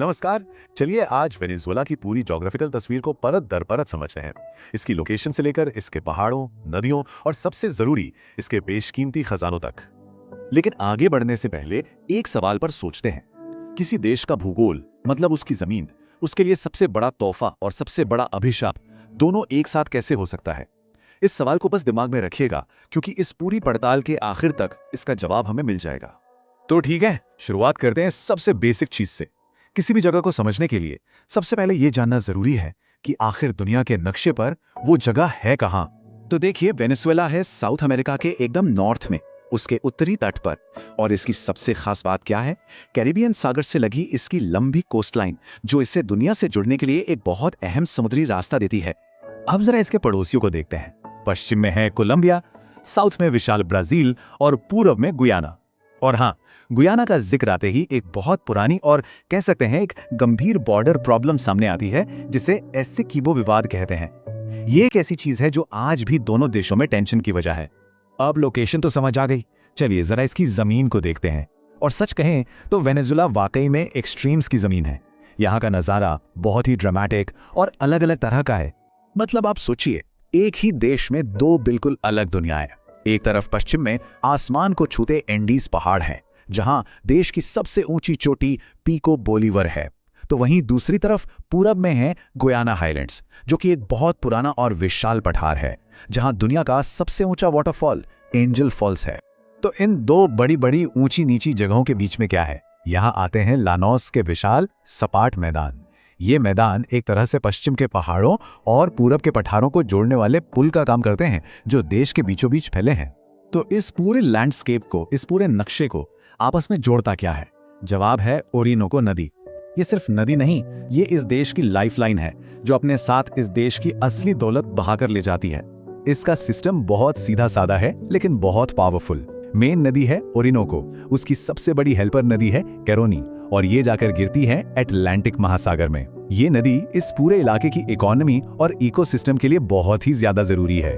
नमस्कार। चलिए आज वेनेजुएला की पूरी ज्योग्राफिकल तस्वीर को परत दर परत समझते हैं। इसकी लोकेशन से लेकर इसके पहाड़ों, नदियों और सबसे जरूरी इसके बेशकीमती खजानों तक। लेकिन आगे बढ़ने से पहले एक सवाल पर सोचते हैं। किसी देश का भूगोल मतलब उसकी जमीन, उसके लिए सबसे बड़ा तोहफा और सबसे बड़ा अभिशाप दोनों एक साथ कैसे हो सकता है? इस सवाल को बस दिमाग में रखिएगा, क्योंकि इस पूरी पड़ताल के आखिर तक इसका जवाब हमें मिल जाएगा। तो ठीक है, शुरुआत करते हैं सबसे बेसिक चीज से। किसी भी जगह को समझने के लिए सबसे पहले यह जानना जरूरी है कि आखिर दुनिया के नक्शे पर वो जगह है कहां। तो देखिए, वेनेजुएला है साउथ अमेरिका के एकदम नॉर्थ में, उसके उत्तरी तट पर। और इसकी सबसे खास बात क्या है? कैरिबियन सागर से लगी इसकी लंबी कोस्टलाइन, जो इसे दुनिया से जुड़ने के लिए एक बहुत अहम समुद्री रास्ता देती है। अब जरा इसके पड़ोसियों को देखते हैं। पश्चिम में है कोलंबिया, साउथ में विशाल ब्राजील और पूर्व में गुयाना। और हाँ, गुयाना का जिक्र आते ही एक बहुत पुरानी और कह सकते हैं एक गंभीर बॉर्डर प्रॉब्लम सामने आती है, जिसे एसेकिबो विवाद कहते हैं। ये एक ऐसी चीज है जो आज भी दोनों देशों में टेंशन की वजह है। अब लोकेशन तो समझ आ गई, चलिए जरा इसकी जमीन को देखते हैं। और सच कहें तो वेनेजुएला वाकई में एक्सट्रीम्स की जमीन है। यहाँ का नजारा बहुत ही ड्रामेटिक और अलग अलग तरह का है। मतलब आप सोचिए, एक ही देश में दो बिल्कुल अलग दुनियाएं। एक तरफ पश्चिम में आसमान को छूते एंडीज पहाड़ हैं, जहां देश की सबसे ऊंची चोटी पीको बोलीवर है। तो वहीं दूसरी तरफ पूरब में है गुयाना हाईलैंड्स, जो कि एक बहुत पुराना और विशाल पठार है, जहां दुनिया का सबसे ऊंचा वाटरफॉल एंजल फॉल्स है। तो इन दो बड़ी बड़ी ऊंची नीची जगहों के बीच में क्या है? यहाँ आते हैं लानोस के विशाल सपाट मैदान। ये मैदान एक तरह से पश्चिम के पहाड़ों और पूरब के पठारों को जोड़ने वाले पुल का काम करते हैं, जो देश के बीचों बीच फैले हैं। तो इस पूरे लैंडस्केप को, इस पूरे नक्शे को आपस में जोड़ता क्या है? जवाब है ओरिनोको नदी। ये सिर्फ नदी नहीं, ये इस देश की लाइफलाइन है, जो अपने साथ इस देश की असली दौलत बहाकर ले जाती है। इसका सिस्टम बहुत सीधा साधा है, लेकिन बहुत पावरफुल। मेन नदी है ओरिनोको, उसकी सबसे बड़ी हेल्पर नदी है कैरोनी, और ये जाकर गिरती है अटलांटिक महासागर में। ये नदी इस पूरे इलाके की इकोनॉमी और इकोसिस्टम के लिए बहुत ही ज्यादा जरूरी है।